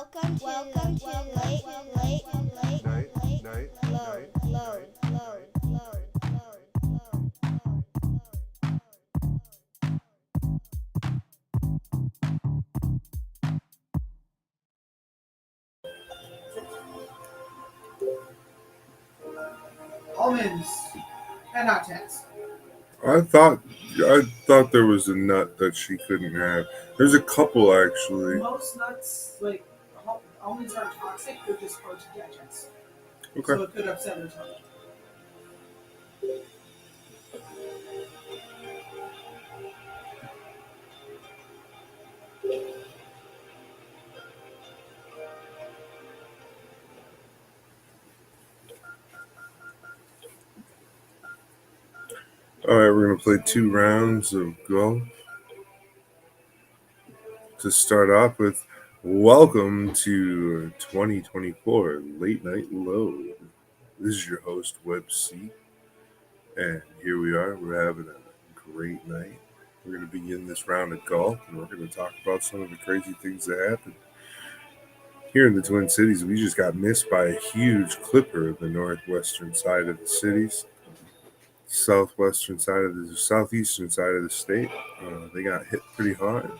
welcome to late Night load. Almonds and not tense. I thought I thought there was a nut that she couldn't have. There's a couple actually. Most nuts, like almonds, are toxic. They're just hard to digest, Okay. so it could upset her tummy. All right, we're gonna play 2 rounds of golf. To start off with, welcome to 2024 Late Night L.O.A.D. This is your host Web C, and here we are. We're having a great night. We're gonna begin this round of golf, and we're gonna talk about some of the crazy things that happened. Here in the Twin Cities, we just got missed by a huge clipper of the northwestern side of the cities, southwestern side of the southeastern side of the state. They got hit pretty hard.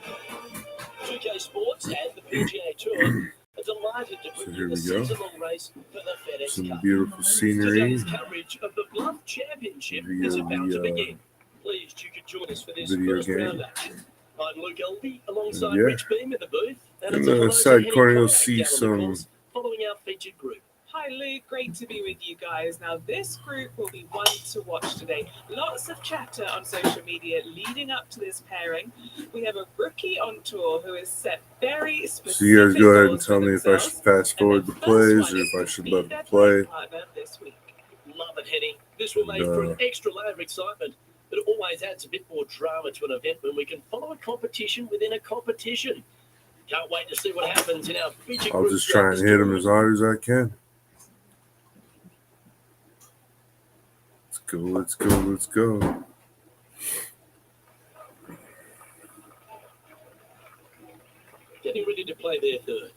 2K Sports and the PGA Tour are delighted to So bring here you the we go. season-long race for the FedEx Some Cup. beautiful scenery Today's coverage of the Bluff Championship is via about to the begin. Pleased you could join us for this video first game. round action. I'm Luke Elby alongside Yeah. Rich Beam in the booth. And In it's a the hello side to corner, Henny you'll Clark see down on the some course, following our featured group. Hi Luke, great to be with you guys. Now this group will be one to watch today. Lots of chatter on social media leading up to this pairing. We have a rookie on tour who has set very specific So you guys go ahead and goals tell for me if I should themselves, fast and forward the their first plays one or is if I to should beat let their them play. playing partner this week. Love it, Henny. This will make for an extra layer of excitement. But it always adds a bit more drama to an event when we can follow a competition within a competition. Can't wait to see what happens in our featured I'll group just try throughout and this hit them tournament. as hard as I can. Let's go. Getting ready to play their third.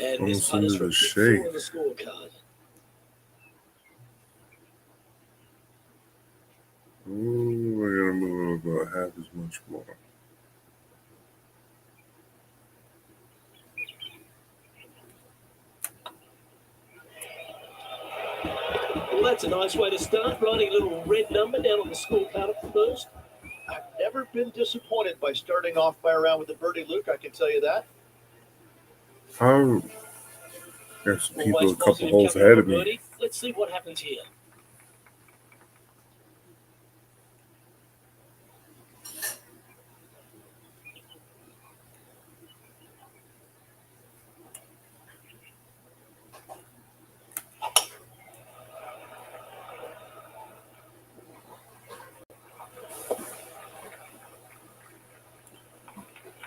And this Almost putt is into from the big shade. four on the scorecard. Ooh, we're gonna move about half as much more. Well, that's a nice way to start. Writing a little red number down on the scorecard at first. I've never been disappointed by starting off by a round with a birdie, Luke. I can tell you that. How? There's some people Always a couple positive holes coming ahead from of me. birdie. Let's see what happens here.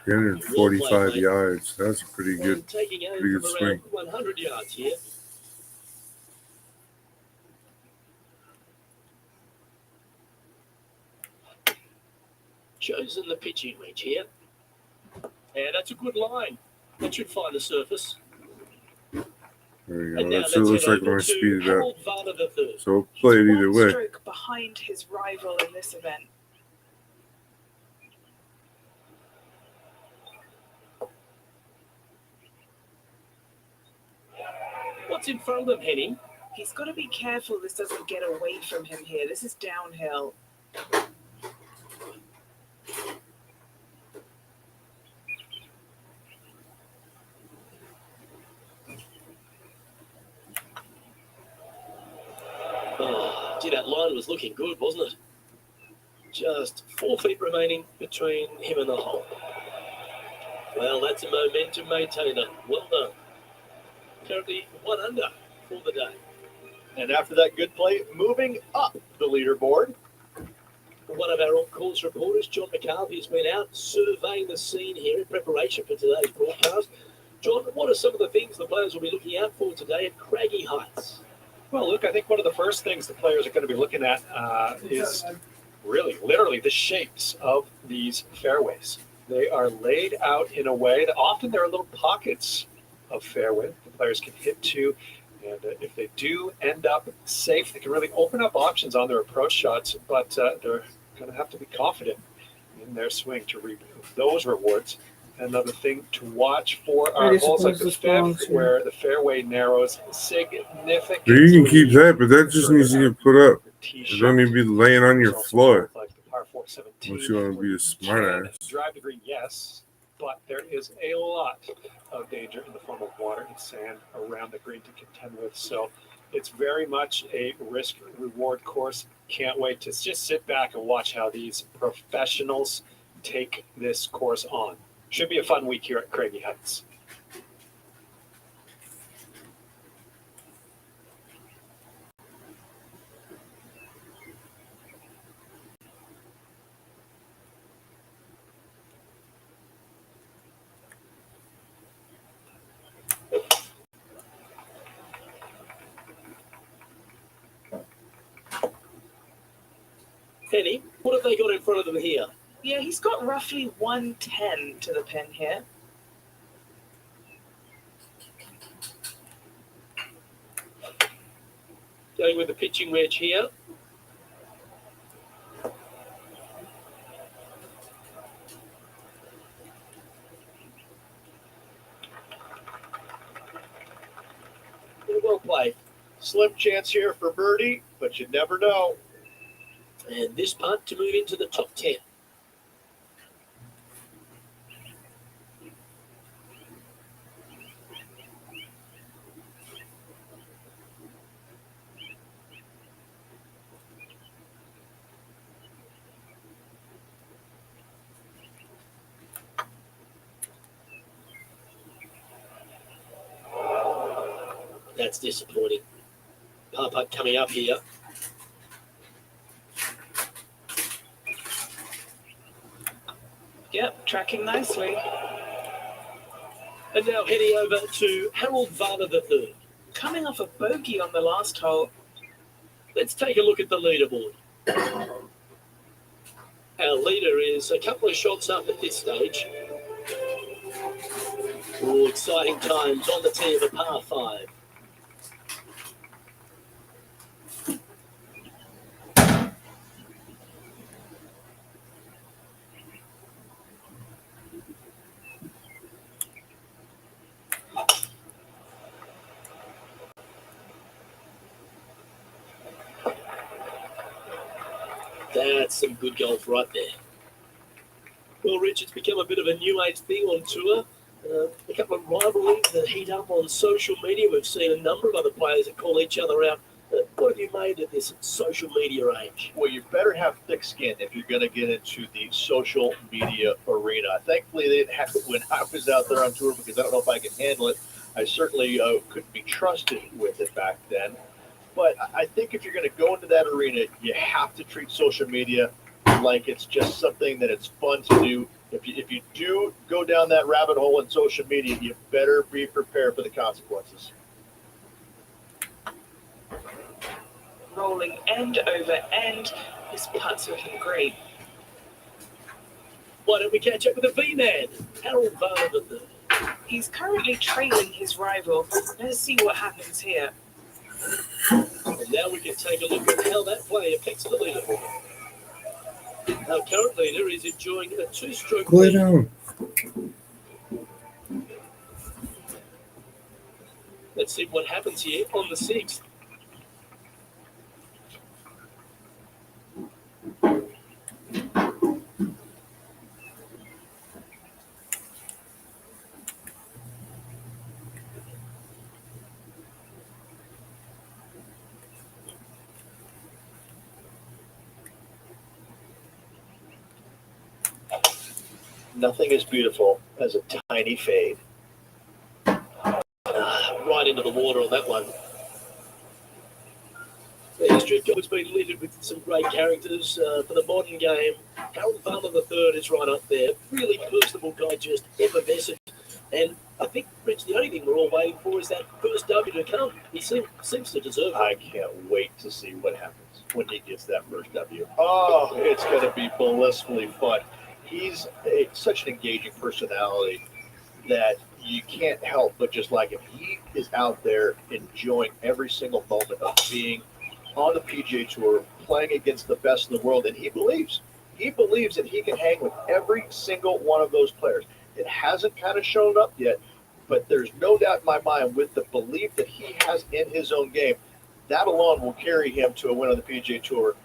Three hundred and 45 yards. That's a pretty good Taking aim pretty good from swing. around 100 yards here. Chosen the pitching range here. And that's a good line. That should find the surface. There we And go. now That's it. let's Looks head like I'm over gonna to speed it up. Harold Varner III. So we'll play it either One way. stroke behind his rival in this event. What's in front of him, Henny? He's got to be careful this doesn't get away from him here. This is downhill. Oh, gee, that line was looking good, wasn't it? Just 4 feet remaining between him and the hole. Well, that's a momentum maintainer. Well done. Currently 1 under for the day. And after that good play, moving up the leaderboard. One of our on-course reporters, John McCarthy, has been out surveying the scene here in preparation for today's broadcast. John, what are some of the things the players will be looking out for today at Craggy Heights? Well, Luke, I think one of the first things the players are going to be looking at is really, literally, the shapes of these fairways. They are laid out in a way that often there are little pockets of fairway the players can hit to. And if they do end up safe, they can really open up options on their approach shots, but they're going to have to be confident in their swing to reap those rewards. Another thing to watch for are holes like the fifth, where the fairway narrows significantly. But you can keep that, but that just needs to get put up. You don't need to be laying on your floor. Like the par 4 17, Unless you want to be a smart ass. drive degree, yes, but there is a lot of danger in the form of water and sand around the green to contend with. So it's very much a risk reward course. Can't wait to just sit back and watch how these professionals take this course on. Should be a fun week here at Craggy Heights. Penny, what have they got in front of them here? Yeah, he's got roughly 110 to the pin here. Going with the pitching wedge here. Well played. Slim chance here for birdie, but you never know. And this putt to move into the top 10. That's disappointing. Par putt coming up here. Yep, tracking nicely. And now heading over to Harold Varner III. Coming off a bogey on the last hole. Let's take a look at the leaderboard. Our leader is a couple of shots up at this stage. Oh, exciting times on the tee of a par 5. That's some good golf right there. Well, Rich, it's become a bit of a new age thing on tour. A couple of rivalries that heat up on social media. We've seen a number of other players that call each other out. What have you made of this social media age? Well, you better have thick skin if you're going to get into the social media arena. Thankfully, they didn't have it when I was out there on tour because I don't know if I can handle it. I certainly couldn't be trusted with it back then. But I think if you're going to go into that arena, you have to treat social media like it's just something that it's fun to do. If you do go down that rabbit hole in social media, you better be prepared for the consequences. Rolling end over end. His putt's looking great. Why don't we catch up with the V-Man, Harold Varner III? He's currently trailing his rival. Let's see what happens here. And now we can take a look at how that play affects the leaderboard. Our current leader is enjoying a 2-stroke Lay lead. down. Let's see what happens here on the 6th. Nothing as beautiful as a tiny fade. Right into the water on that one. The history of golf's been littered with some great characters for the modern game. Harold Varner III is right up there. Really personable guy, just effervescent. And I think, Rich, the only thing we're all waiting for is that first W to come. He seems to deserve it. I can't wait to see what happens when he gets that first W. Oh, it's going to be blissfully fun. He's such an engaging personality that you can't help but just like him. He is out there enjoying every single moment of being on the PGA Tour, playing against the best in the world, and he believes that he can hang with every single one of those players. It hasn't kind of shown up yet, but there's no doubt in my mind with the belief that he has in his own game, that alone will carry him to a win on the PGA Tour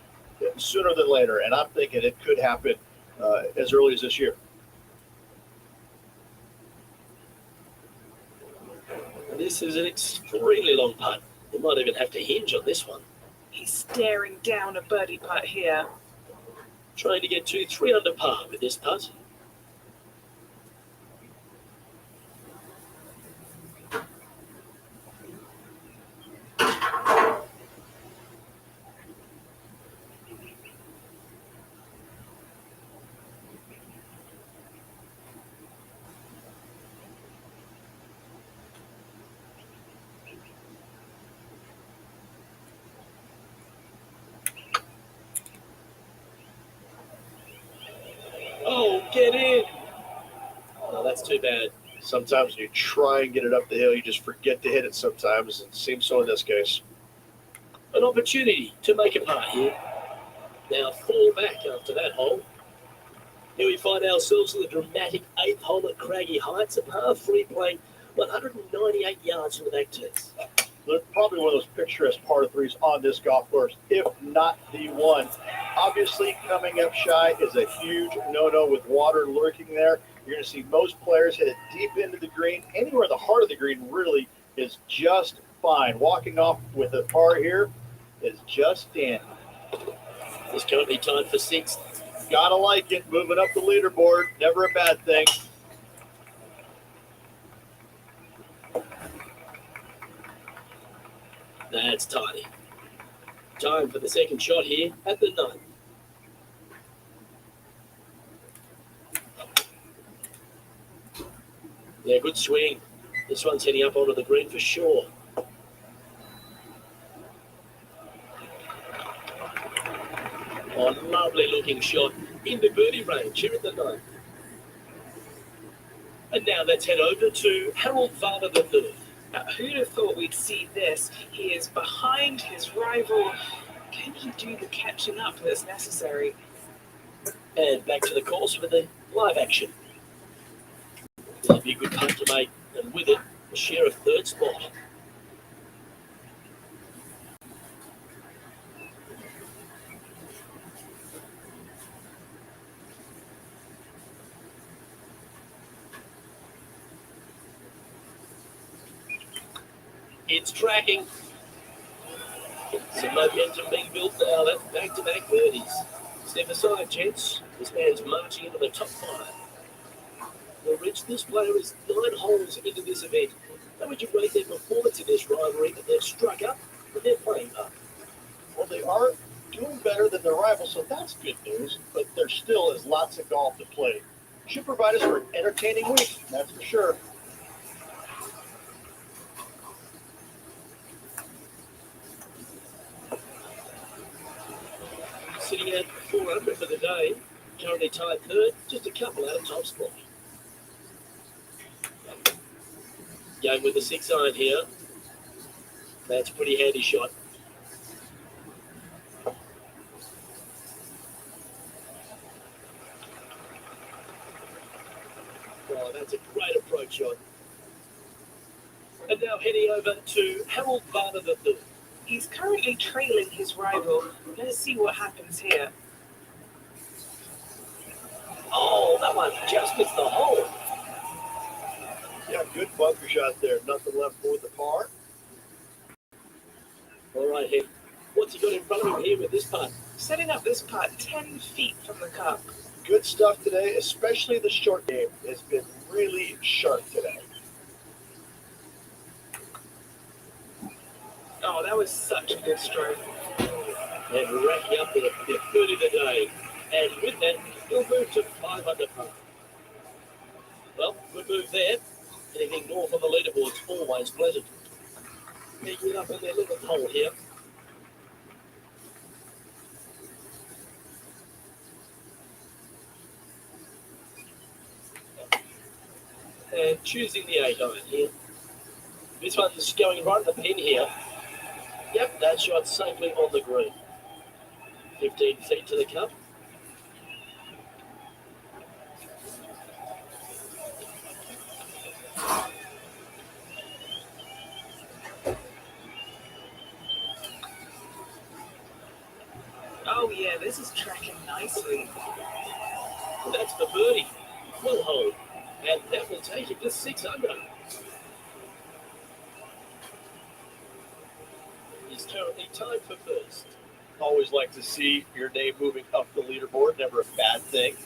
sooner than later. And I'm thinking it could happen as early as this year. This is an extremely long putt. You might even have to hinge on this one. He's staring down a birdie putt here. Trying to get 2-3 under par with this putt. Oh, get in! Oh, that's too bad. Sometimes when you try and get it up the hill, you just forget to hit it sometimes. It seems so in this case. An opportunity to make a par here. Now fall back after that hole. Here we find ourselves in the dramatic 8th hole at Craggy Heights, a par 3 playing 198 yards from the back tees. Probably one of those picturesque par threes on this golf course, if not the one. Obviously, coming up shy is a huge no-no with water lurking there. You're going to see most players hit it deep into the green. Anywhere in the heart of the green really is just fine. Walking off with a par here is just dandy. He's currently tied for 6th. Gotta like it. Moving up the leaderboard, never a bad thing. That's tidy. Time for the second shot here at the 9th. Yeah, good swing. This one's heading up onto the green for sure. Oh, lovely looking shot into birdie range here at the 9th. And now let's head over to Harold Varner III. Who'd have thought we'd see this? He is behind his rival. Can he do the catching up that's necessary? And back to the course for the live action. That'd be a good putt to make, and with it, a share of 3rd spot. It's tracking. Some momentum being built now. That's back-to-back birdies. Step aside, gents. This man's marching into the top 5. Well, Rich, this player is 9 holes into this event. How would you rate their performance in this rivalry that they've struck up and they're playing up? Well, they are doing better than their rivals, so that's good news, but there still is lots of golf to play. Should provide us for an entertaining week, that's for sure. Sitting at 4 under for the day, currently tied 3rd, just a couple out of top spot. Going with the 6-iron here. That's a pretty handy shot. Oh, that's a great approach shot. And now heading over to Harold Varner III. He's currently trailing his rival. Let's see what happens here. Oh, that one just missed the hole. Yeah, good bunker shot there. Nothing left for the par. All right, Head. What's he got in front of him here with this putt? Setting up this putt 10 feet from the cup. Good stuff today, especially the short game. It's been really sharp today. Oh, that was such a good stroke. And racking up with a 30 of the day. And with that, he'll move to 5 under par. Well, good move there. Anything north of the leaderboard's always pleasant. Making it up in their little hole here. And choosing the 8 iron here. This one's going right at the pin here. Yep, that shot safely on the green. 15 feet to the cup. Oh yeah, this is tracking nicely. That's the birdie. Will hold. And that will take it to 6 under. He's currently tied for first. Always like to see your name moving up the leaderboard. Never a bad thing.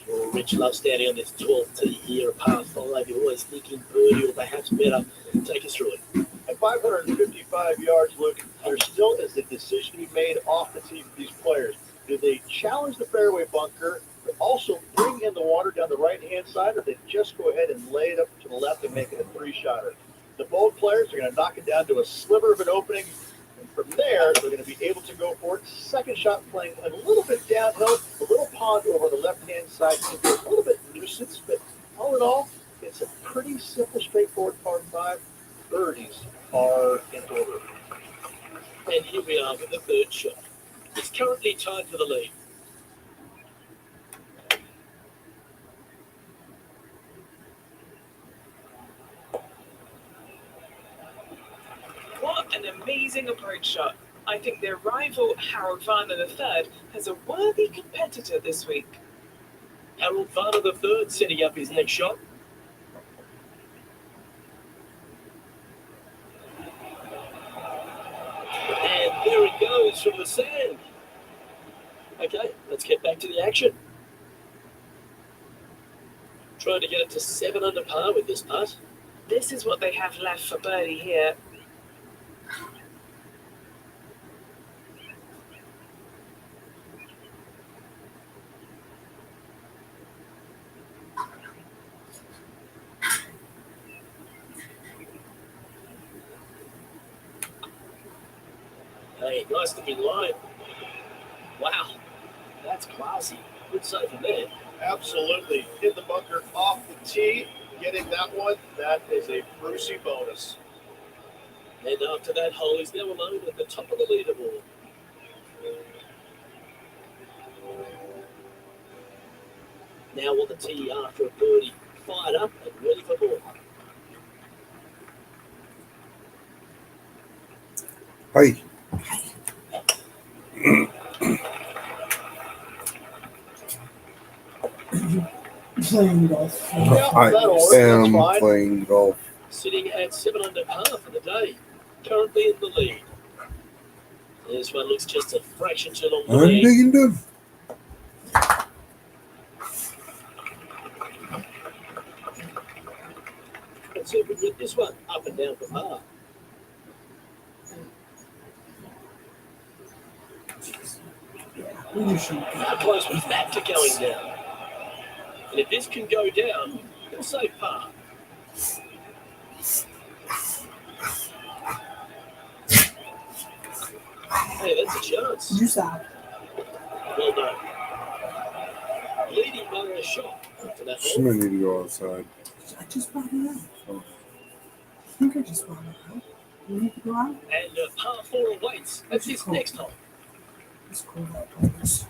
Well, Rich loves standing on this 12th tee here, a par 5. You're always thinking birdie or perhaps better. Take us through it. At 555 yards, Luke, there still is a decision to be made off the tee for these players. Do they challenge the fairway bunker, but also bring in the water down the right-hand side, or they just go ahead and lay it up to the left and make it a 3-shotter? The bold players are going to knock it down to a sliver of an opening, and from there, they're going to be able to go for it. Second shot playing a little bit downhill, a little pond over on the left-hand side, can be a little bit nuisance, but all in all, it's a pretty simple, straightforward par 5. Birdies are in order. And here we are with the third shot. It's currently tied for the lead. What an amazing approach shot. I think their rival, Harold Varner III, has a worthy competitor this week. Harold Varner III setting up his next shot. And there it goes from the sand. Okay, let's get back to the action. Trying to get it to 7 under par with this putt. This is what they have left for birdie here. Hey, nice looking line. Wow, that's classy. Good save from there. Absolutely. Hit the bunker off the tee. Getting that one, that is a Brucey bonus. And after that hole, he's now alone at the top of the leaderboard. Now on the tee after a birdie. Fired up and ready for more. Hi. Playing golf. Yeah, I that'll work. That's am fine. playing golf. Sitting at 7 under par for the day. Currently in the lead. This one looks just a fraction too long to I'm lead. digging done. Let's see if we can get this one up and down for par. How close was that to going down? And if this can go down, he'll save par. Hey, that's a chance. You stop. Well done. Leading by a shot to that hole. Somebody need to go outside. I just brought it up. Oh. I think I just brought it up. You need to go out? And par 4 awaits. That's his next hole. Let's go that place.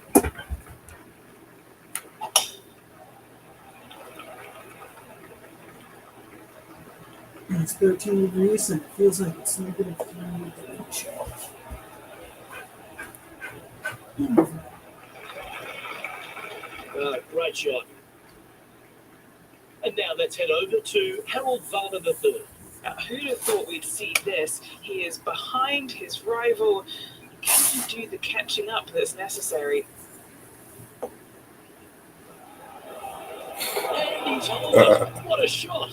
And it's 13 degrees and it feels like it's negative 3 degrees. Great shot. And now let's head over to Harold Varner III. Now, who'd have thought we'd see this? He is behind his rival. Can he do the catching up that's necessary? And he's holding. What a shot.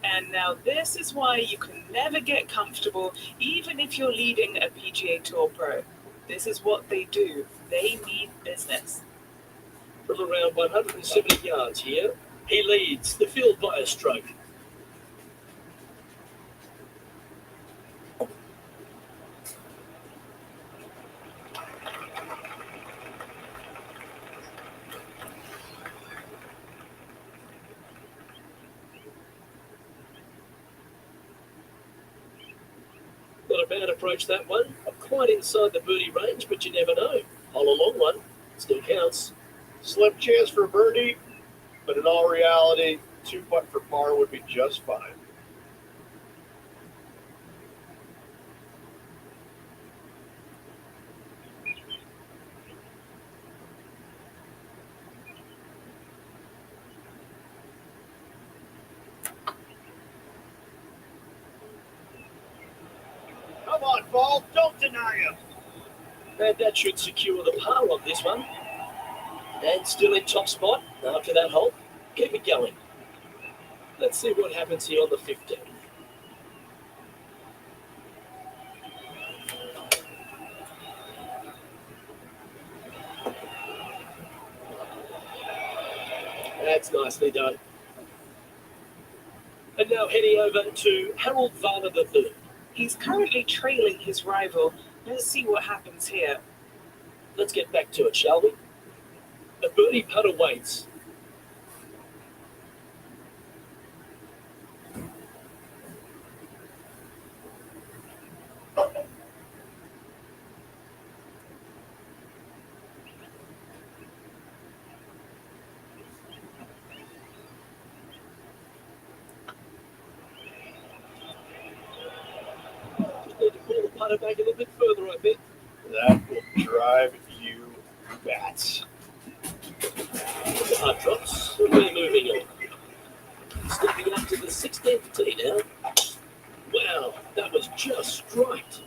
And now this is why you can never get comfortable, even if you're leading a PGA Tour pro. This is what they do. They mean business. From around 170 yards here, he leads the field by a stroke. a bad approach, that one. Quite inside the birdie range, but you never know. Hole a long one. Still counts. Slim chance for birdie, but in all reality, 2-putt for par would be just fine. Come on, ball, don't deny him. And that should secure the par on this one. And still in top spot after that hole. Keep it going. Let's see what happens here on the 15th. That's nicely done. And now heading over to Harold Varner III. He's currently trailing his rival. Let's see what happens here. Let's get back to it, shall we? A birdie putt awaits. Just need to pull the putter back a little bit further, I think. That will drive you bats. The putt drops, and we're moving on. Stepping up to the 16th tee now. Wow, that was just right.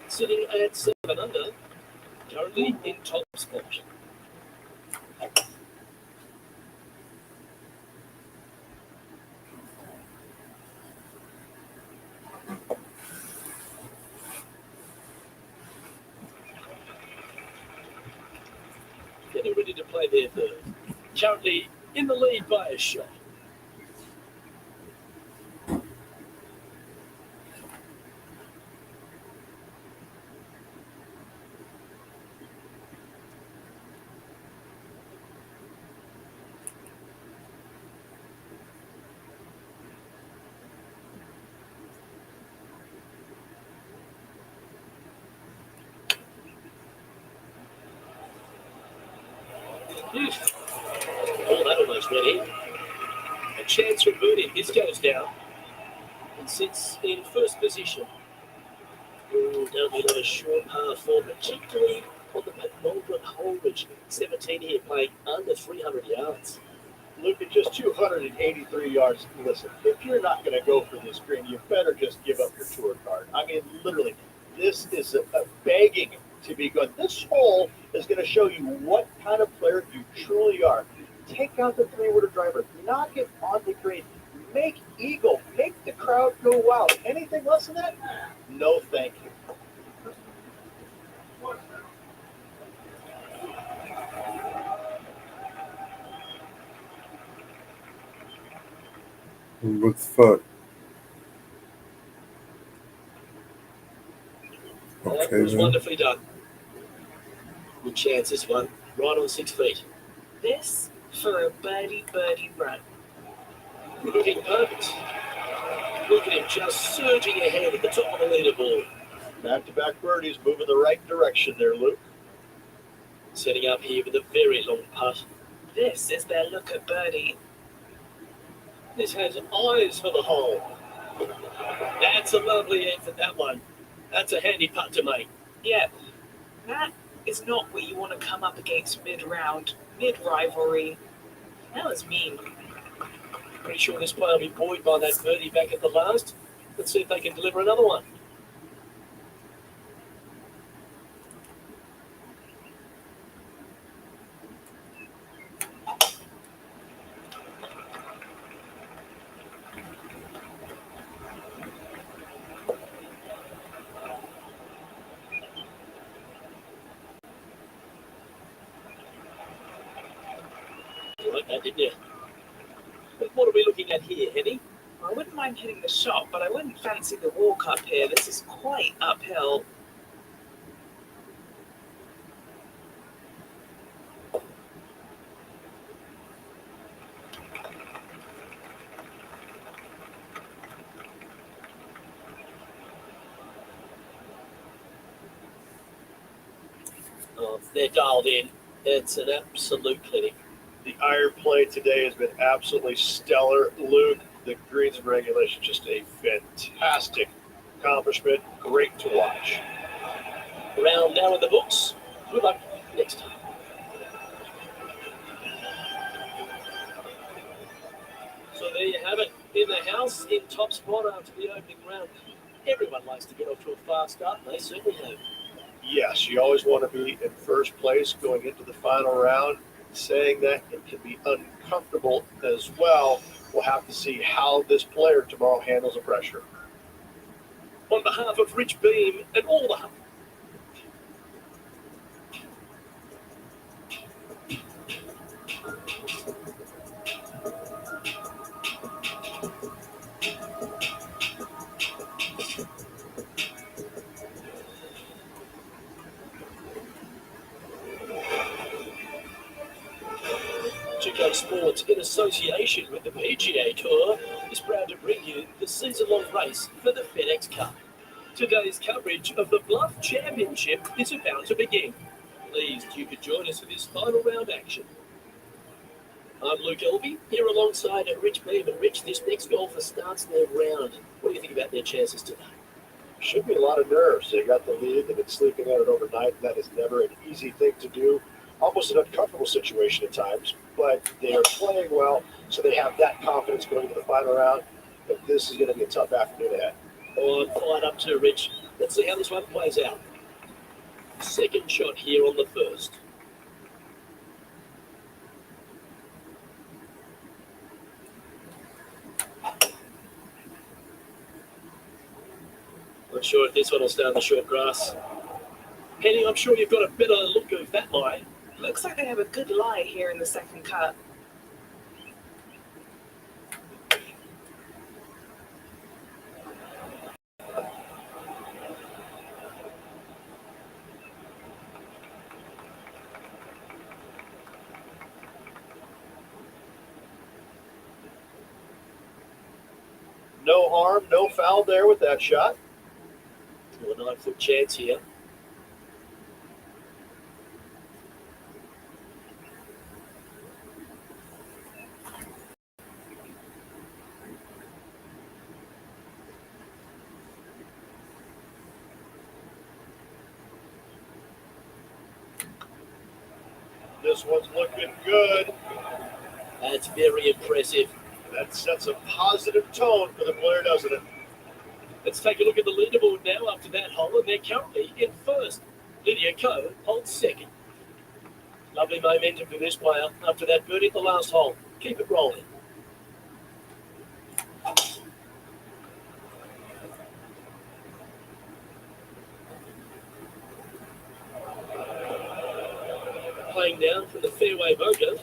Sitting at 7 under, currently in top spot. Getting ready to play their third. Currently in the lead by a shot. Oh, that almost went in. A chance for birdie. This goes down and sits in first position. Oh, don't we love a short par 4, particularly on the McMullen hole, which 17 here, playing under 300 yards. Look at just 283 yards. Listen, if you're not going to go for this green, you better just give up your tour card. I mean, literally, this is a begging to be good. This hole is going to show you what kind of player you truly are. Take out the three-wood driver, knock it on the green, make eagle, make the crowd go wild. Anything less than that? No, thank you. What the fuck? That Okay, was then. wonderfully done. Good chance this one, right on 6 feet. This for a birdie run. Looking perfect. Look at him just surging ahead at the top of the leaderboard. Back-to-back birdies moving the right direction there, Luke. Setting up here with a very long putt. This is their look at birdie. This has eyes for the hole. That's a lovely exit, that one. That's a handy putt to make. Yep, that is not what you want to come up against mid-round, mid-rivalry. That was mean. Pretty sure this player will be buoyed by that birdie back at the last. Let's see if they can deliver another one. You like that, didn't you? But what are we looking at here, Henny? I wouldn't mind hitting the shot, but I wouldn't fancy the walk up here. This is quite uphill. They're dialed in. It's an absolute clinic. The iron play today has been absolutely stellar. Luke, the greens and regulation, just a fantastic accomplishment. Great to watch. Round now in the books. Good luck next time. So there you have it. In the house, in top spot after the opening round. Everyone likes to get off to a fast start, and they certainly have. Yes, you always want to be in first place going into the final round. Saying that, it can be uncomfortable as well. We'll have to see how this player tomorrow handles the pressure. On behalf of Rich Beam and all the Chico Sports, in association with the PGA Tour, is proud to bring you the season-long race for the FedEx Cup. Today's coverage of the Bluff Championship is about to begin. Pleased you could join us for this final round action. I'm Luke Elvey, here alongside Rich Beam. And Rich, this next golfer starts their round. What do you think about their chances today? Should be a lot of nerves. They got the lead. They've been sleeping on it overnight. That is never an easy thing to do. Almost an uncomfortable situation at times, but they are playing well, so they have that confidence going into the final round. But this is going to be a tough afternoon ahead. Oh, I'm fired up too, Rich. Let's see how this one plays out. Second shot here on the first. Not sure if this one will stay on the short grass. Penny, I'm sure you've got a better look of that lie. Looks like they have a good lie here in the second cut. No harm, no foul there with that shot. A 9-foot chance here. This one's looking good. That's very impressive. That sets a positive tone for the player, doesn't it? Let's take a look at the leaderboard now after that hole, and they're currently in first. Lydia Ko holds second. Lovely momentum for this player after that birdie at the last hole. Keep it rolling. Playing down from the fairway bunker.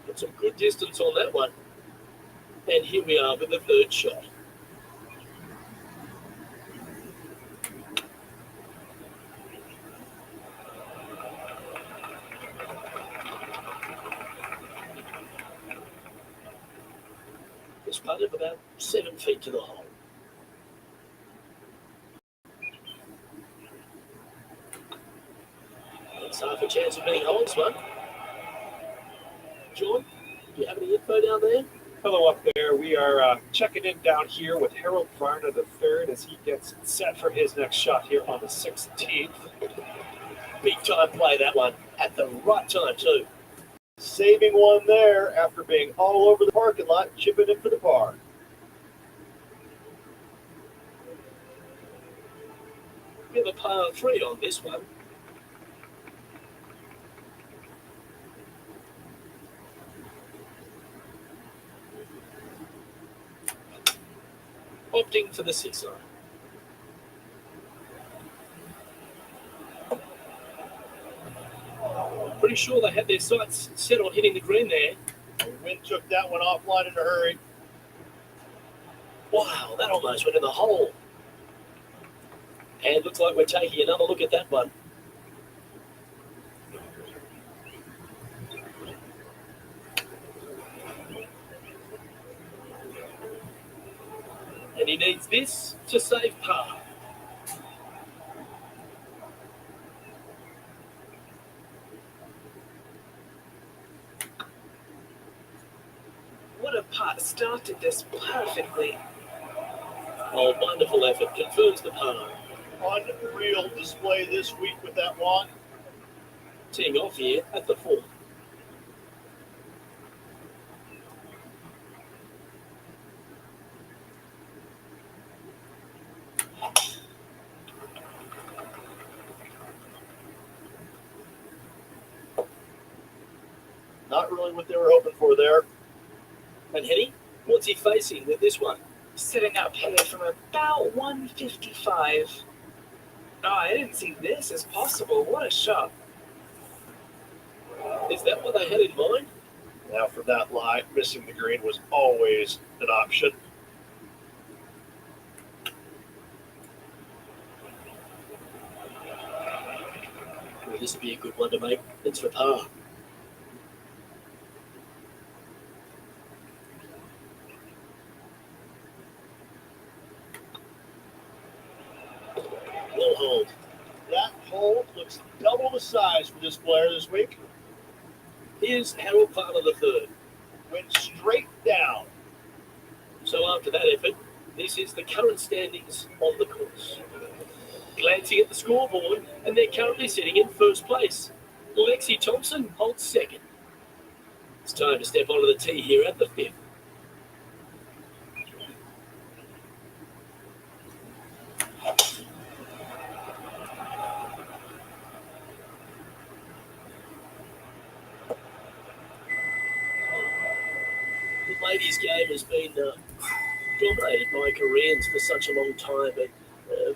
Got some good distance on that one. And here we are with the third shot. It's putted about 7 feet to the hole. It's half a chance of being holds one. John, do you have any info down there? Hello up there. We are checking in down here with Harold Varner III as he gets set for his next shot here on the 16th. Big time play, that one. At the right time, too. Saving one there after being all over the parking lot, chipping in for the par. We have a par 3 on this one. Opting for the 6 iron. Pretty sure they had their sights set on hitting the green there. The wind took that one offline in a hurry. Wow, that almost went in the hole. And looks like we're taking another look at that one. this to save par. What a putt, started this perfectly. Oh, wonderful effort. Confirms the par. Unreal display this week with that one. Teeing off here at the 4th. Not really what they were hoping for there. And Henny, what's he facing with this one? Sitting up here from about 155. Oh, I didn't see this as possible. What a shot. Is that what they had in mind? Now from that lie, missing the green was always an option. Well, this would be a good one to make. It's for par. Well hold. That hole looks double the size for this player this week. Here's Harold Palmer the third. Went straight down. So after that effort, this is the current standings on the course. Glancing at the scoreboard, and they're currently sitting in first place. Lexi Thompson holds second. It's time to step onto the tee here at the 5th. The ladies' game has been dominated by Koreans for such a long time, but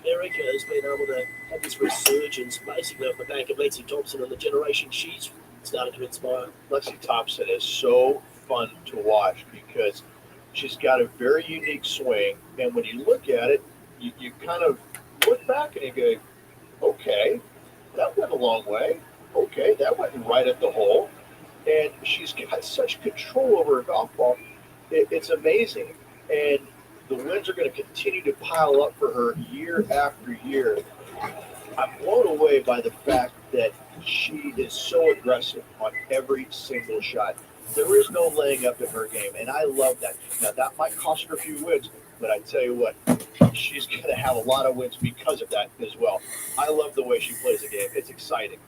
America has been able to have this resurgence basically off the back of Lexi Thompson and the generation she's started to inspire. Lexi Thompson is so fun to watch because she's got a very unique swing, and when you look at it, you kind of look back and you go, okay, that went a long way. Okay, that went right at the hole. And she's got such control over her golf ball. It's amazing. And the wins are going to continue to pile up for her year after year. I'm blown away by the fact that she is so aggressive on every single shot. There is no laying up in her game, and I love that. Now, that might cost her a few wins, but I tell you what, she's going to have a lot of wins because of that as well. I love the way she plays the game. It's exciting.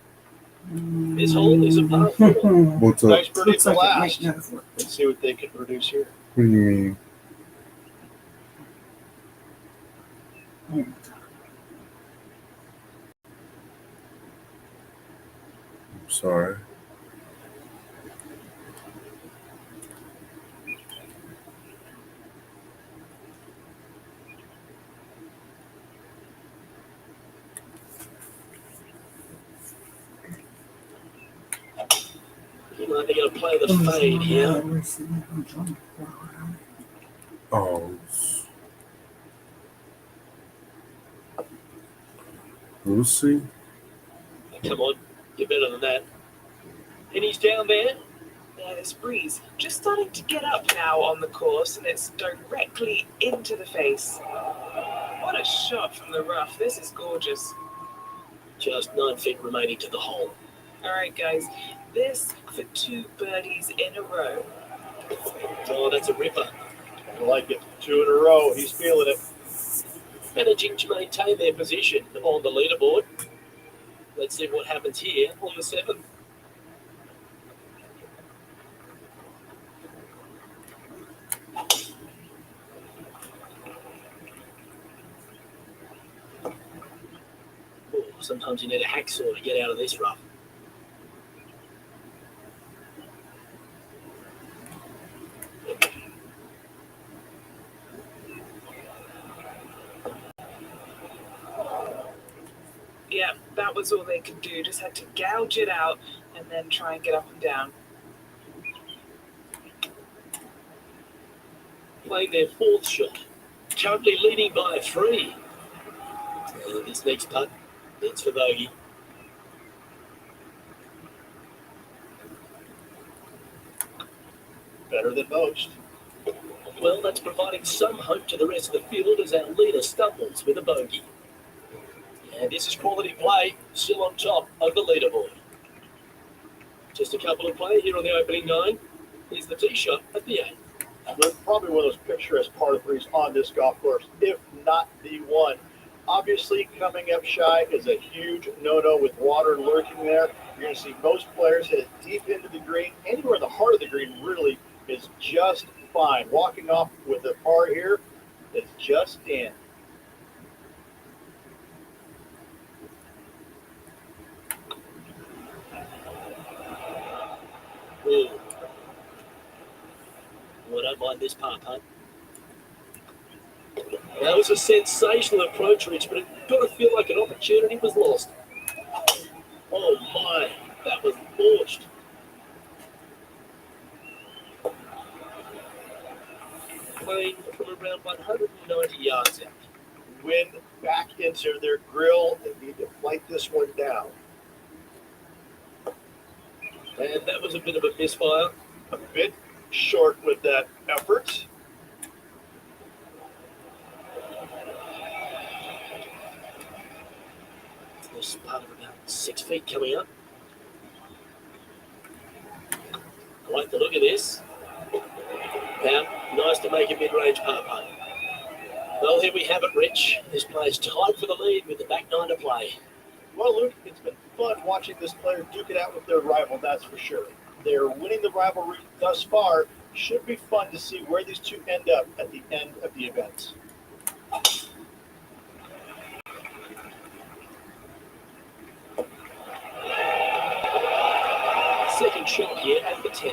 This hole is a par 4. What's up? Nice birdie at Looks the like it last. might go for it. Let's see what they can produce here. What do you mean? I'm sorry. You might be going to play the fade here. Oh. We'll see. Come on, you're better than that. And he's down there. Yeah, this breeze just starting to get up now on the course, and it's directly into the face. What a shot from the rough. This is gorgeous. Just 9 feet remaining to the hole. All right, guys. This for 2 birdies in a row. Oh, that's a ripper. I like it. 2 in a row. He's feeling it. Managing to maintain their position on the leaderboard. Let's see what happens here on the 7th. Oh, sometimes you need a hacksaw to get out of this rough. Yeah, that was all they could do. Just had to gouge it out and then try and get up and down. Playing their 4th shot. Currently leading by 3. This next putt, it's for bogey. Better than most. Well, that's providing some hope to the rest of the field as our leader stumbles with a bogey. And this is quality play, still on top of the leaderboard. Just a couple of play here on the opening nine. Here's the tee shot at the 8. Probably one of those picturesque par threes on this golf course, if not the one. Obviously, coming up shy is a huge no-no with water lurking there. You're going to see most players hit it deep into the green. Anywhere in the heart of the green really is just fine. Walking off with a par here is just in. Ooh. Well, I don't mind this par putt. That was a sensational approach, Rich, but it got to feel like an opportunity was lost. Oh my, that was launched. Playing from around 190 yards out. Wind back into their grill. They need to flight this one down. And that was a bit of a misfire. A bit short with that effort. This part of about 6 feet coming up. I like the look of this. Now, nice to make a mid-range par putt. Well, here we have it, Rich. This player's tied for the lead with the back nine to play. Well, Luke, it's been fun watching this player duke it out with their rival, that's for sure. They're winning the rivalry thus far. Should be fun to see where these two end up at the end of the event. Second shot here at the 10th.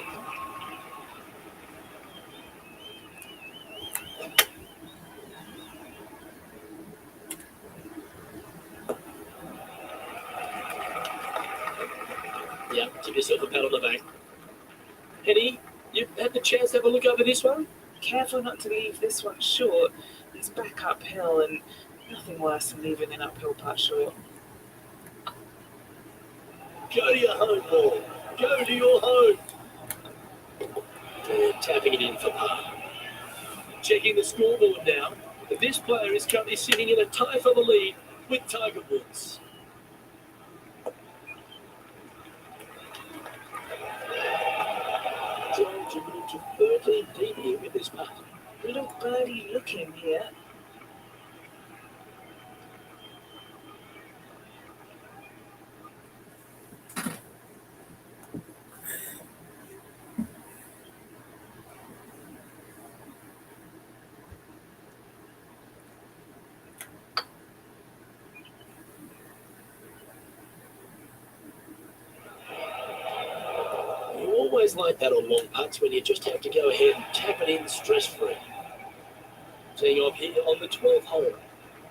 Yeah, give yourself a pat on the back. Penny, you had the chance to have a look over this one? Careful not to leave this one short. It's back uphill and nothing worse than leaving an uphill putt short. Go to your home ball. Go to your home. And tapping it in for par. Checking the scoreboard now. This player is currently sitting in a tie for the lead with Tiger Woods. Trying to move to 13 deep here with this putt. Little birdie looking here. You always like that on long putts when you just have to go ahead and tap it in stress-free. Teeing off here on the 12th hole.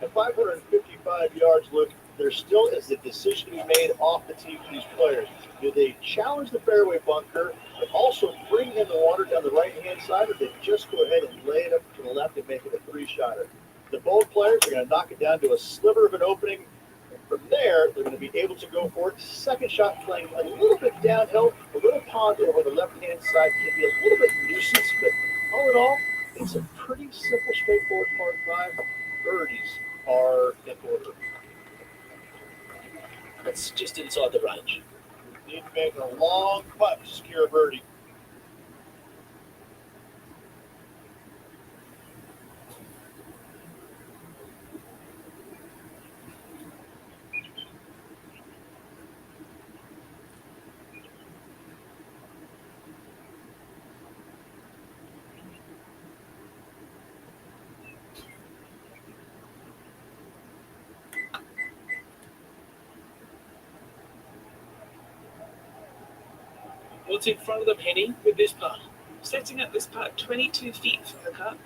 At 555 yards, Luke, there still is a decision to be made off the tee for these players. Do they challenge the fairway bunker, but also bring in the water down the right-hand side, or they just go ahead and lay it up to the left and make it a three-shotter? The bold players are going to knock it down to a sliver of an opening. And from there, they're going to be able to go for it. Second shot playing a little bit downhill, a little pond over the left-hand side can be a little bit nuisance, but all in all, it's a pretty simple, straightforward par 5. Birdies are in order. That's just inside the range. Need to make a long putt to secure a birdie. What's in front of them, Henny, with this putt? Setting up this putt 22 feet from the cup.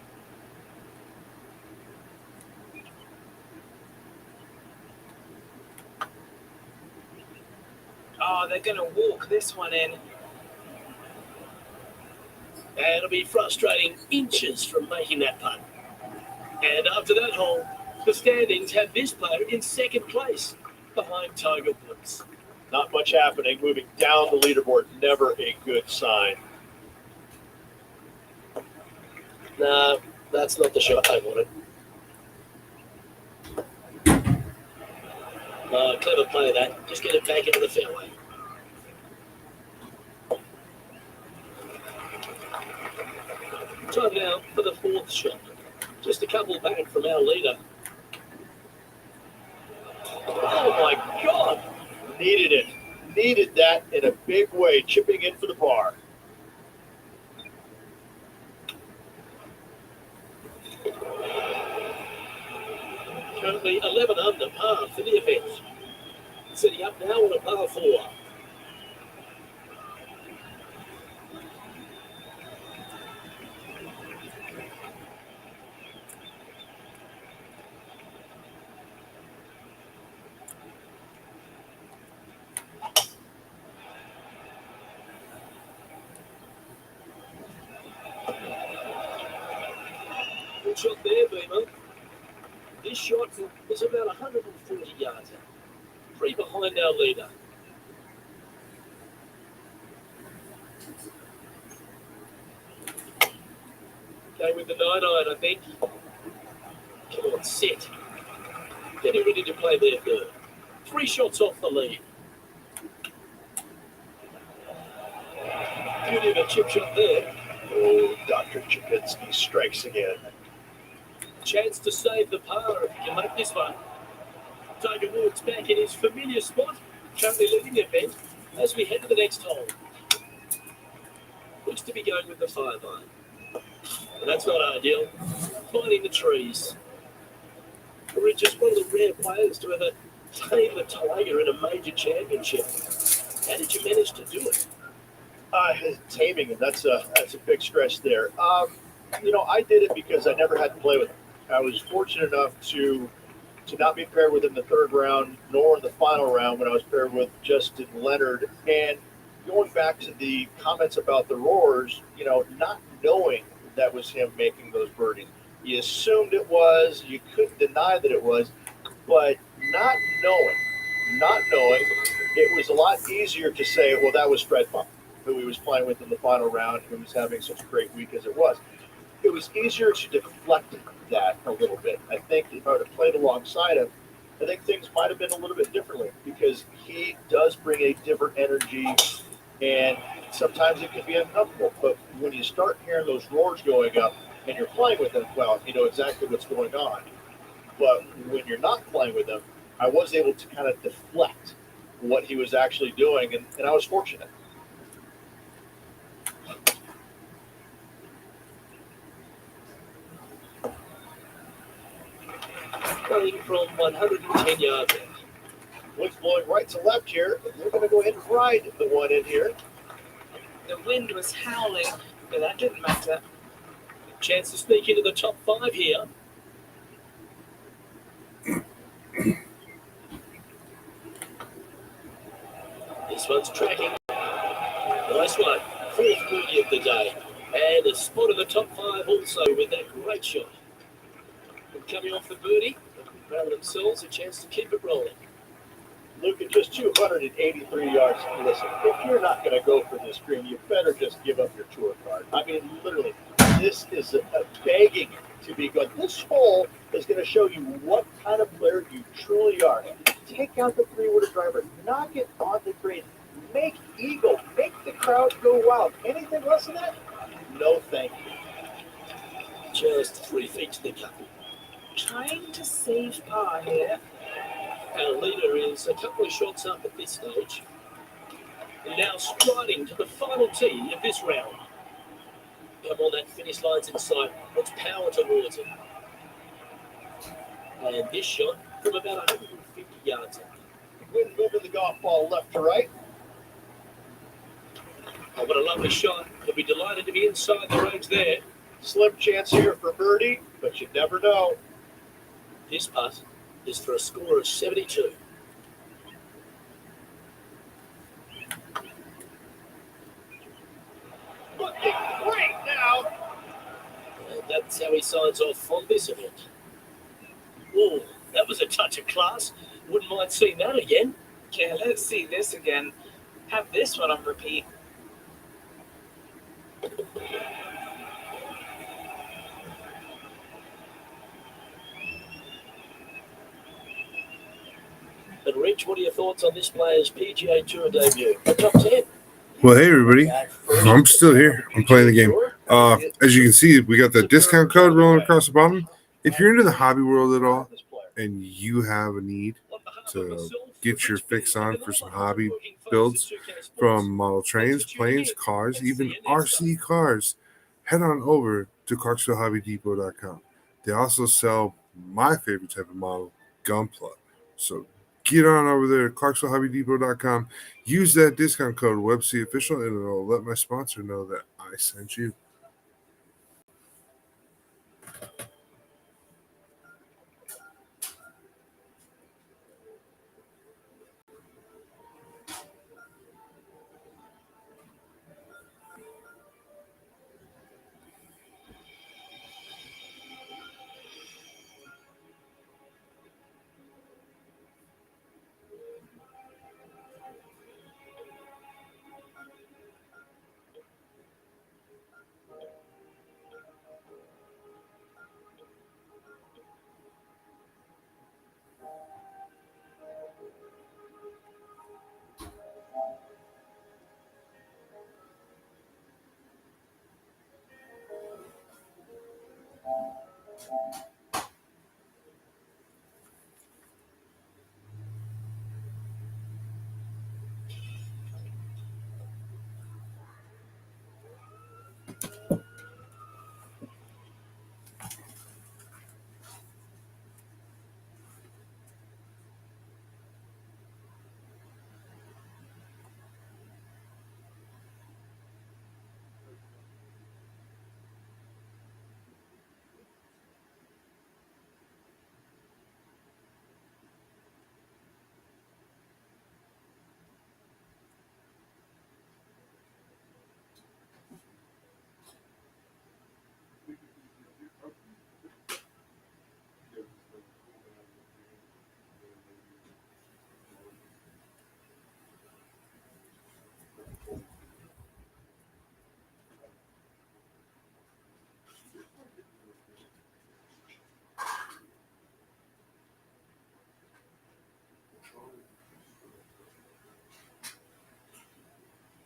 Oh, they're going to walk this one in. And it'll be frustrating inches from making that putt. And after that hole, the standings have this player in second place behind Tiger Woods. Not much happening. Moving down the leaderboard, never a good sign. No, that's not the shot I wanted. Clever play that. Just get it back into the fairway. Time now for the fourth shot. Just a couple back from our leader. Oh my God! Needed it. Needed that in a big way, chipping in for the par. Currently 11 under par for the event. Sitting up now on a par 4. Good shot there, Beamer. This shot was about 140 yards out. 3 behind our leader. Going with the 9-iron, I think. Come on, set. Getting ready to play their third. 3 shots off the lead. Beauty of a chip shot there. Oh, Dr. Chapinski strikes again. Chance to save the par if he can make this one. Tiger Woods back in his familiar spot, currently leading the event as we head to the next hole. Looks to be going with the 5-iron. And that's not ideal. Finding the trees. Rich is one of the rare players to ever tame the Tiger in a major championship. How did you manage to do it? Taming him, that's a big stretch there. I did it because I never had to play with him. I was fortunate enough to not be paired with him in the third round, nor in the final round when I was paired with Justin Leonard. And going back to the comments about the roars, not knowing that was him making those birdies. You assumed it was, you couldn't deny that it was, but not knowing, it was a lot easier to say, well, that was Fred Pump, who he was playing with in the final round, who was having such a great week as it was. It was easier to deflect that a little bit. I think if I would have played alongside him, I think things might have been a little bit differently because he does bring a different energy, and sometimes it can be uncomfortable. But when you start hearing those roars going up and you're playing with him, well, you know exactly what's going on. But when you're not playing with him, I was able to kind of deflect what he was actually doing, and I was fortunate. Going from 110 yards out. Wind's blowing right to left here, and we're going to go ahead and ride the one in here. The wind was howling, but that didn't matter. Chance to sneak into the top 5 here. This one's tracking. Nice one. 4th birdie of the day. And a spot in the top 5 also with that great shot. And coming off the birdie, looking proud of themselves, a chance to keep it rolling. Luke, at just 283 yards, listen, if you're not going to go for this green, you better just give up your tour card. I mean, literally, this is a begging to be good. This hole is going to show you what kind of player you truly are. Take out the 3-wooded driver, knock it on the green, make eagle, make the crowd go wild. Anything less than that? No, thank you. Just 3 feet to the cup. Trying to save par here. Our leader is a couple of shots up at this stage. And now striding to the final tee of this round. Come on, that finish line's in sight. Let's power towards it. And this shot from about 150 yards out. Wind moving the golf ball left to right. Oh, what a lovely shot. He'll be delighted to be inside the range there. Slim chance here for birdie, but you never know. This putt is for a score of 72. Looking great now. And that's how he signs off on this event. Oh, that was a touch of class. Wouldn't mind seeing that again. Yeah, let's see this again. Have this one on repeat. And Rich, what are your thoughts on this player's PGA Tour debut? A top 10. Well, hey everybody, I'm still here. I'm playing the game. As you can see, we got the discount code rolling across the bottom. If you're into the hobby world at all and you have a need to get your fix on for some hobby builds from model trains, planes, cars, even RC cars, head on over to ClarksvilleHobbyDepot.com. They also sell my favorite type of model, Gunpla. So get on over there at ClarksvilleHobbyDepot.com. Use that discount code WebCOfficial and it'll let my sponsor know that I sent you.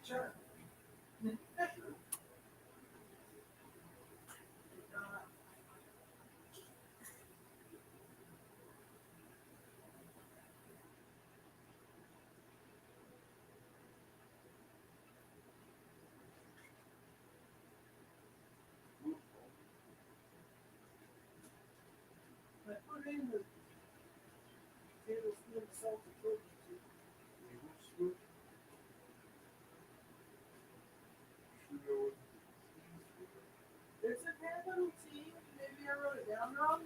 Sure. I put in the tablespoon of salt and pepper. It's a capital T. Maybe I wrote it down wrong.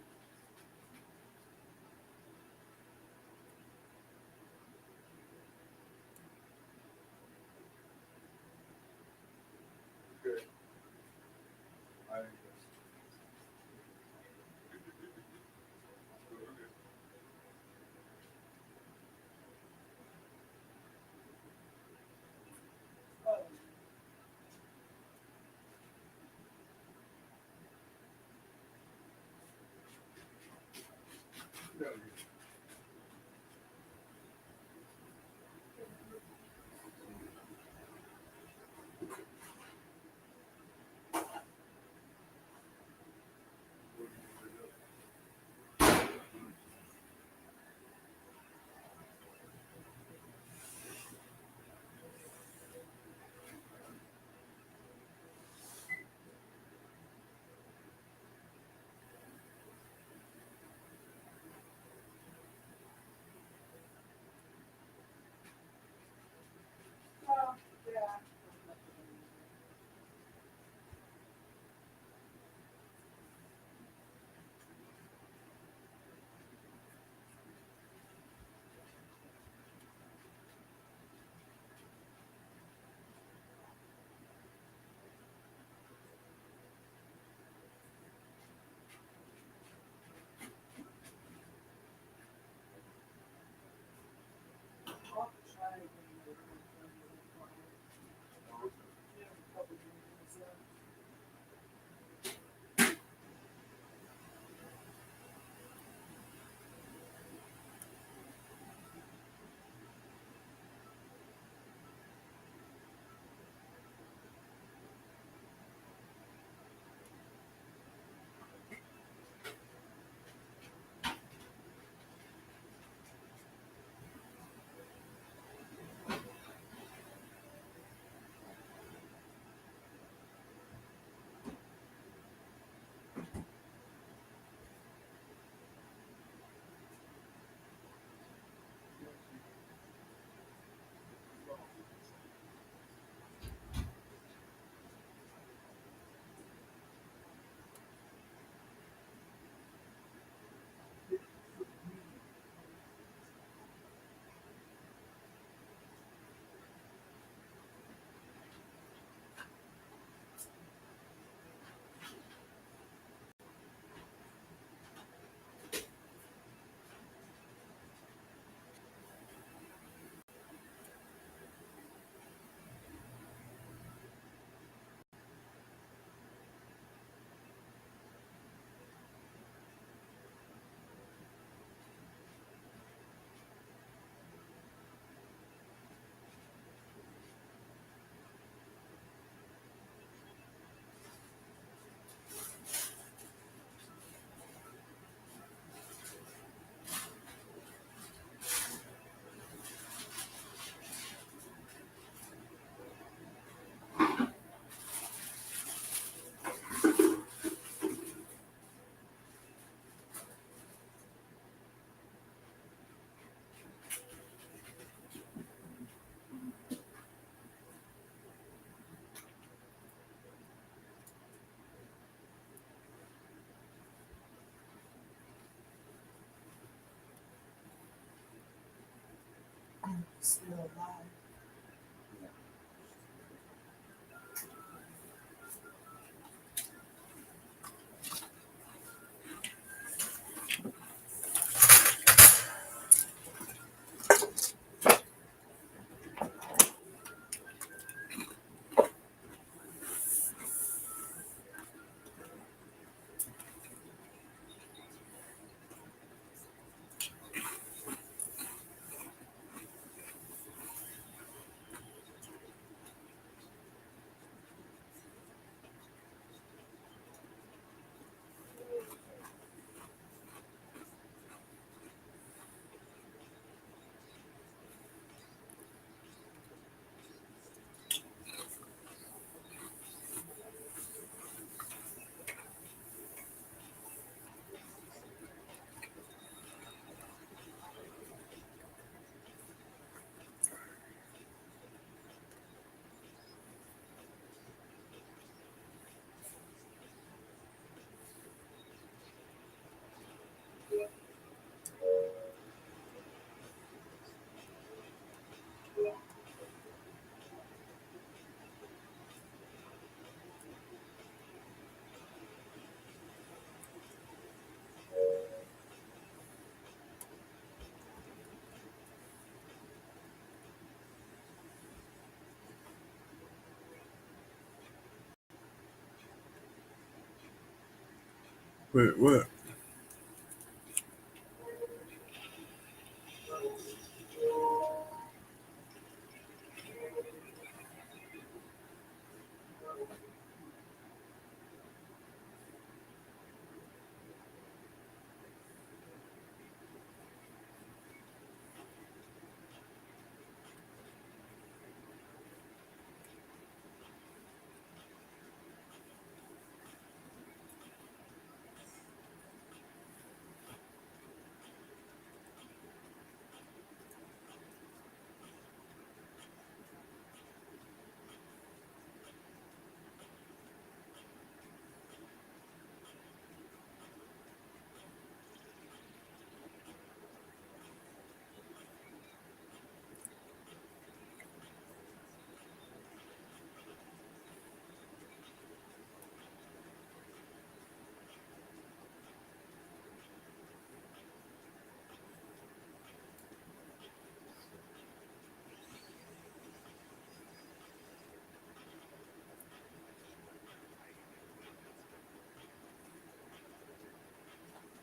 still alive. Wait, what?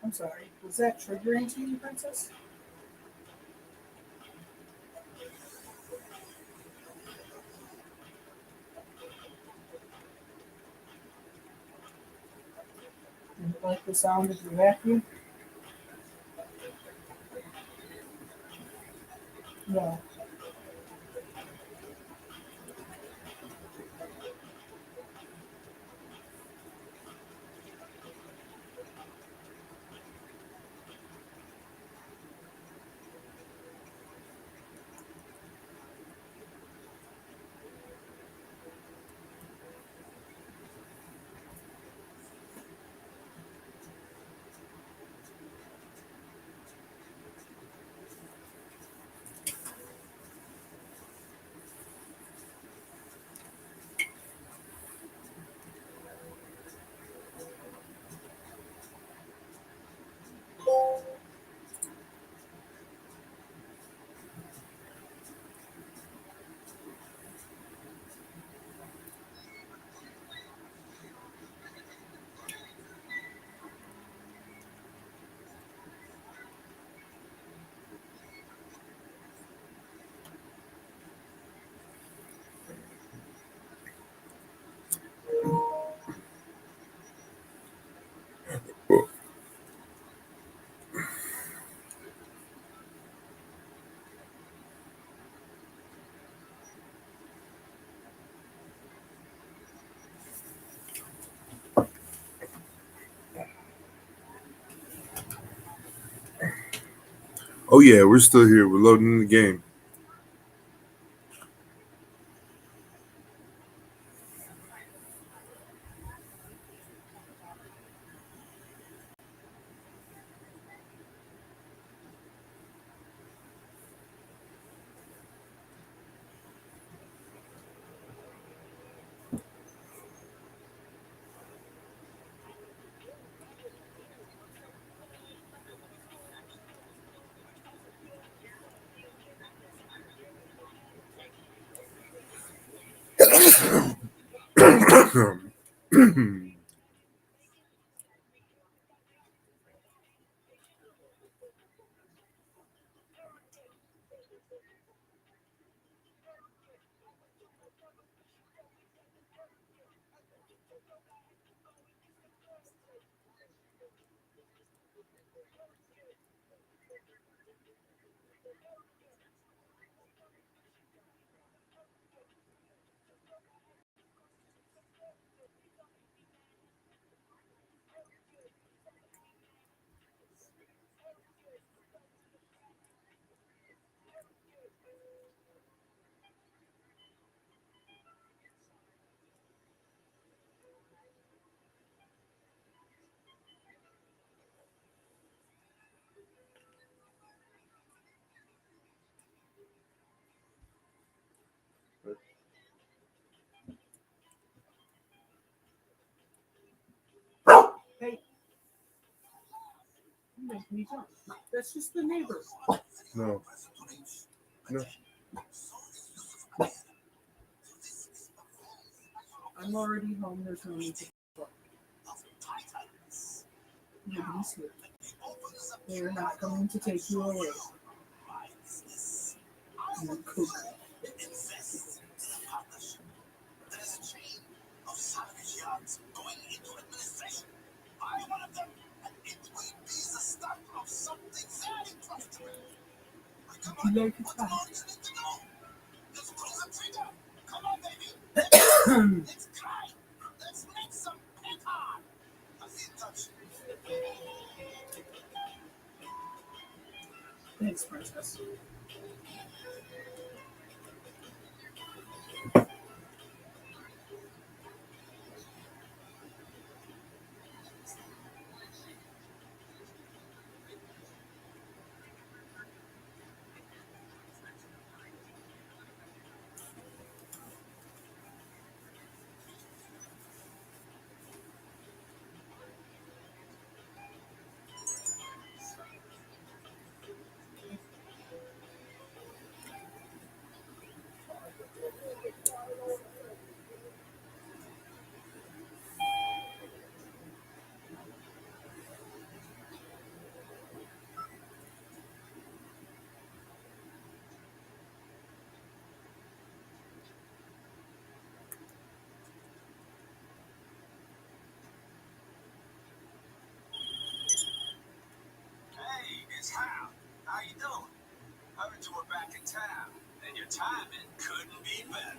I'm sorry. Was that triggering to you, Princess? Did you like the sound of your vacuum? No. Oh yeah, we're still here. We're loading the game. Hey. You make me jump. That's just the neighbor. No. No. I'm already home. There's no need to fuck. Nobody's here. They're not going to take you away. You're cool. You like it back. Thanks, Princess. Hey, it's Hal. How you doing? Heard you were back in town, and your timing couldn't be better.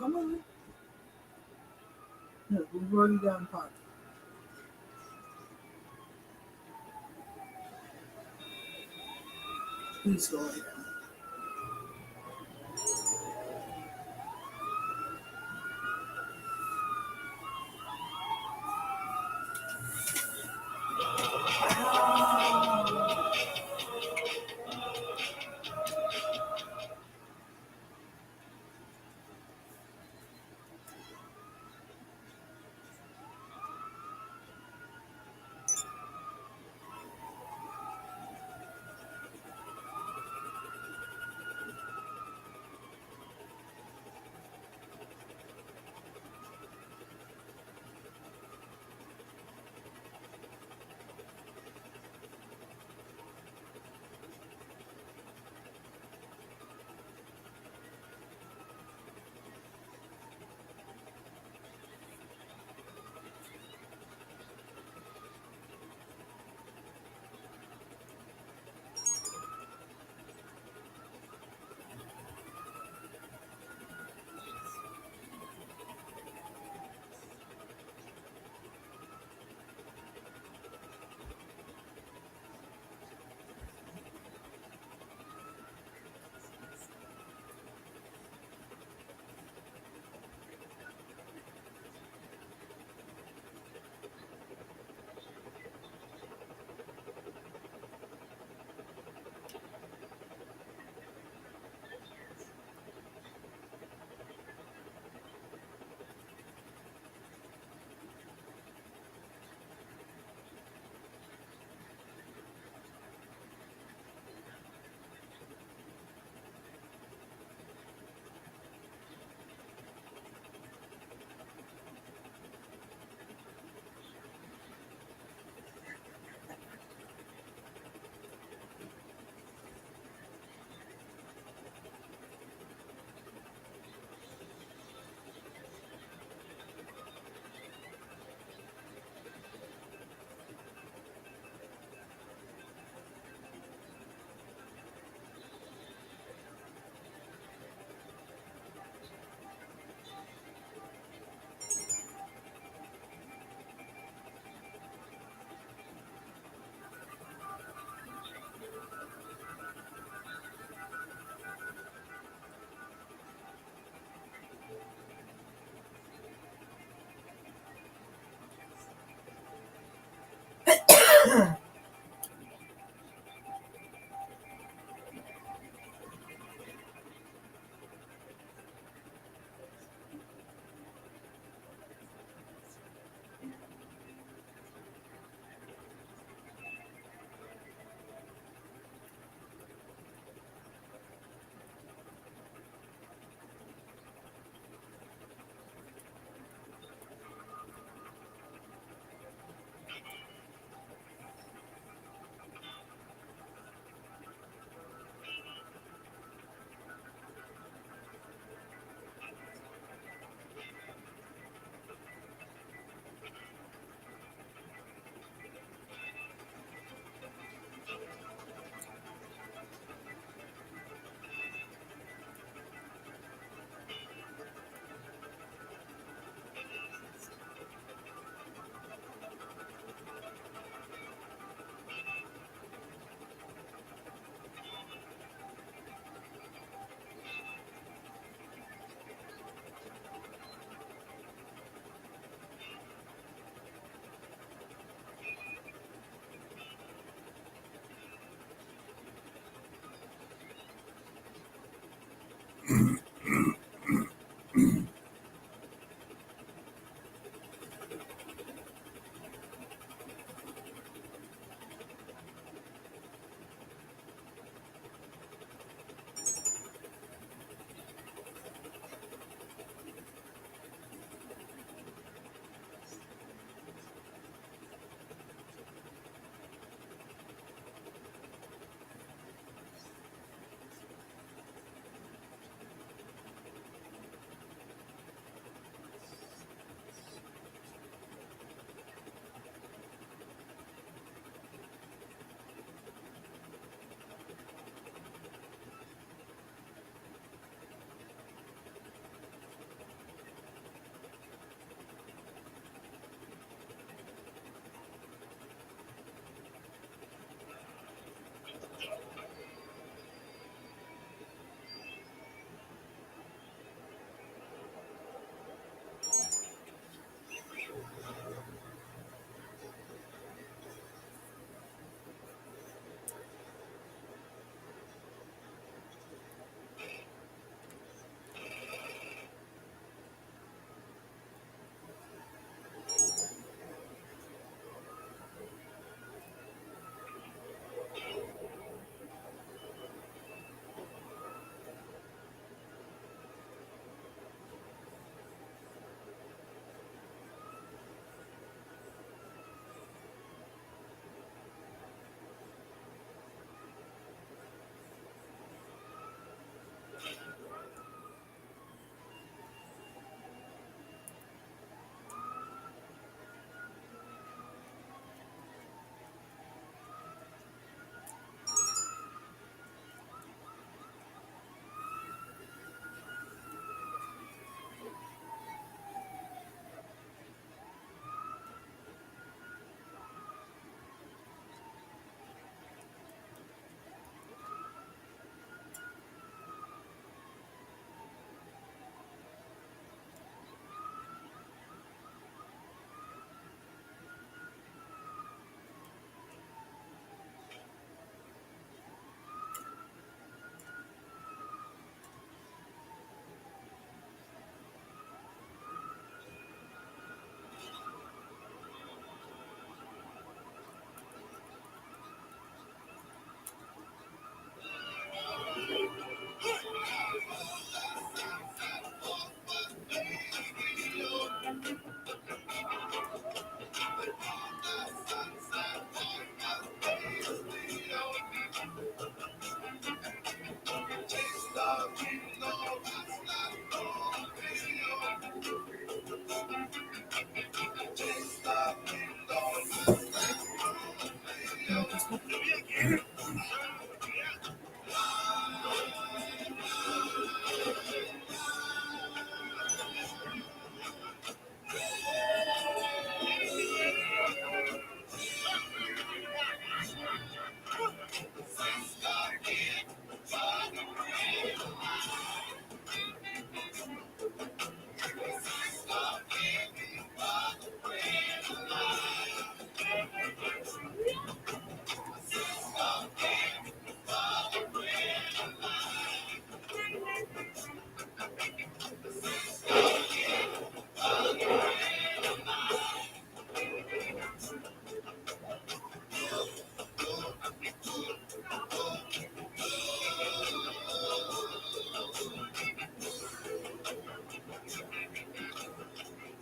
Come on. No, we've already done part. Please go ahead.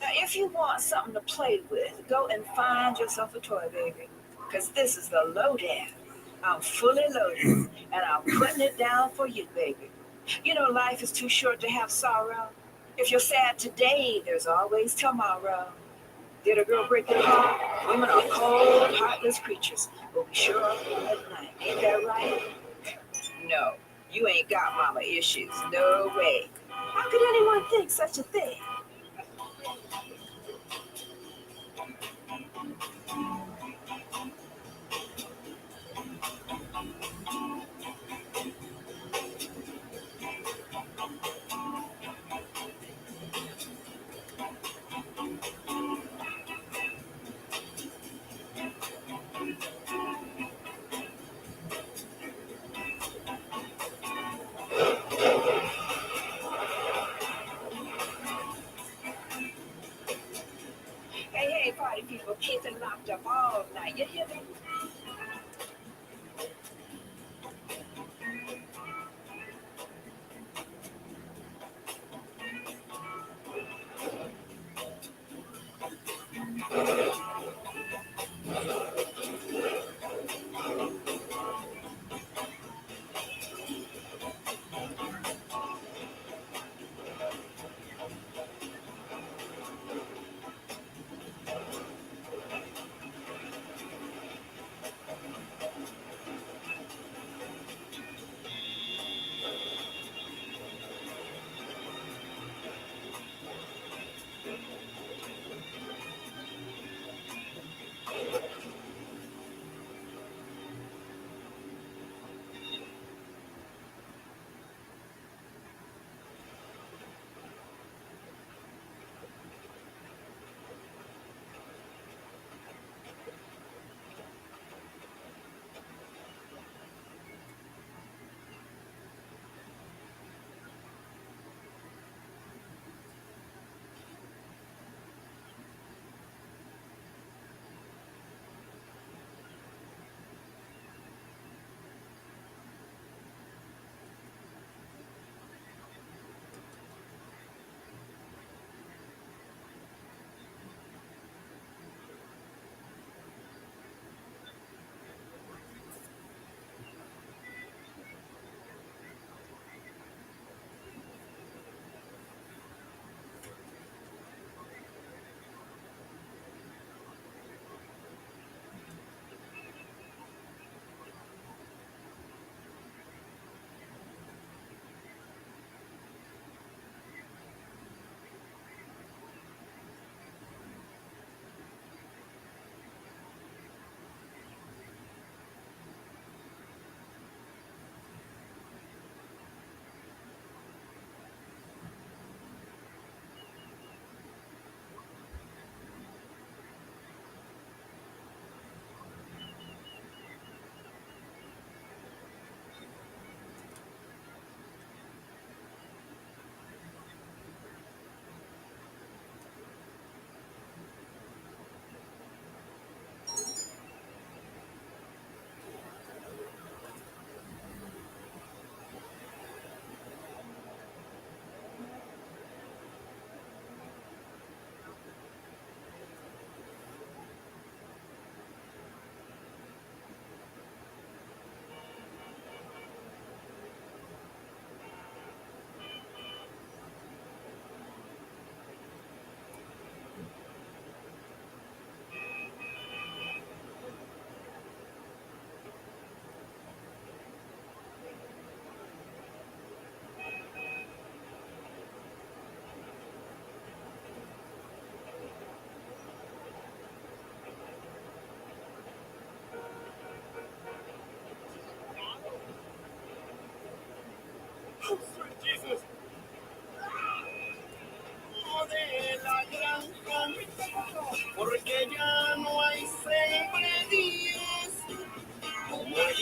Now, if you want something to play with, go and find yourself a toy, baby. Because this is the lowdown. I'm fully loaded, and I'm putting it down for you, baby. You know, life is too short to have sorrow. If you're sad today, there's always tomorrow. Did a girl break your heart? Women are cold, heartless creatures. But we sure are cool at night. Ain't that right? No, you ain't got mama issues. No way. How could anyone think such a thing? Hey, party people, keep it locked up all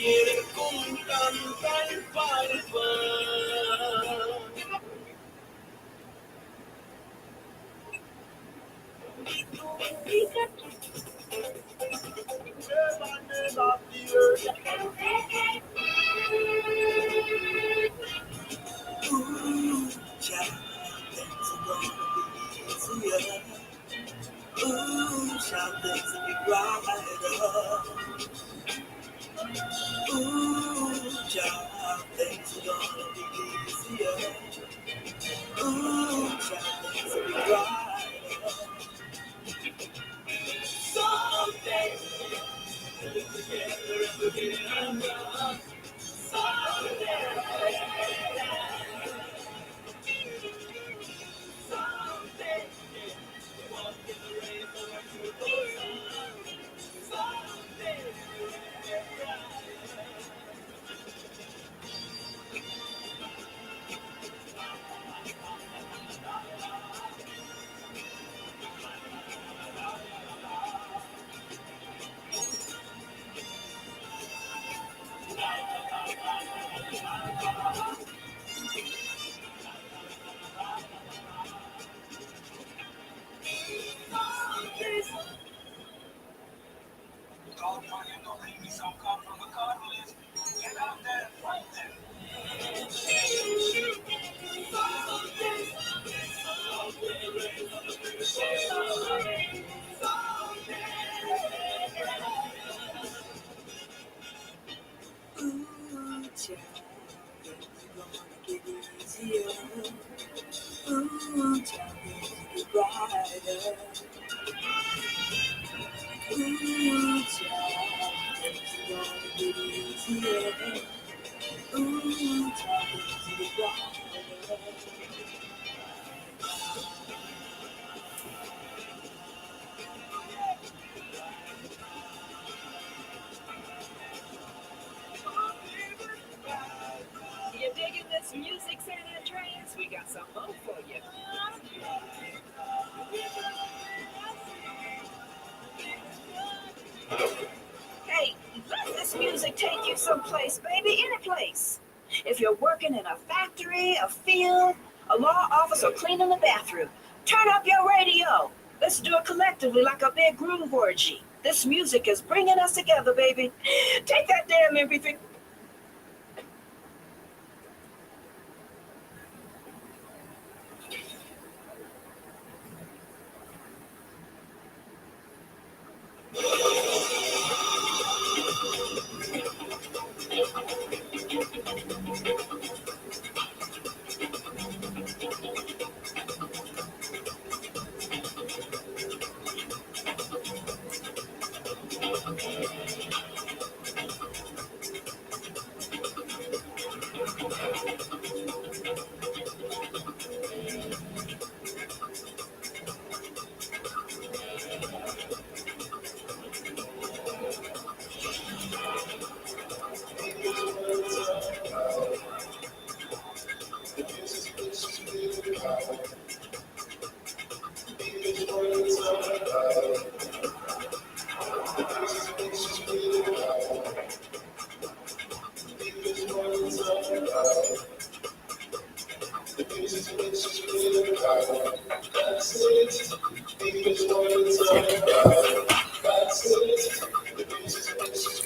Ooh, child, things are gonna be easier. Ooh, child, things will be brighter. Ooh, child, things are gonna be easier. Ooh, child, things will be brighter. Someday, we'll be together again. Someday, someday, walk in the rain for a beautiful sun. Someday, God, man, you know, leave me some come from the cardinals. Get out there, fight them. Ooh, child, things are gonna get easier. Ooh, child, things will get brighter. Ooh, child, things are gonna get easier. Ooh, child, things will get brighter. You digging this music, San Andreas? We got some more for you. Hey, let this music take you someplace, baby, any place. If you're working in a factory, a field, a law office, or cleaning the bathroom, turn up your radio. Let's do it collectively like a big groove orgy. This music is bringing us together, baby. Take that damn MP3.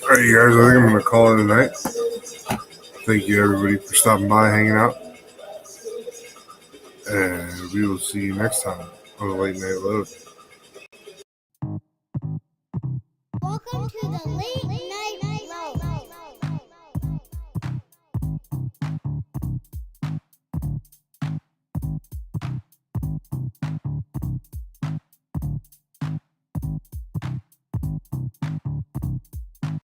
All right, you guys, I think I'm going to call it a night. Thank you, everybody, for stopping by, hanging out. And we will see you next time on the Late Night L.O.A.D.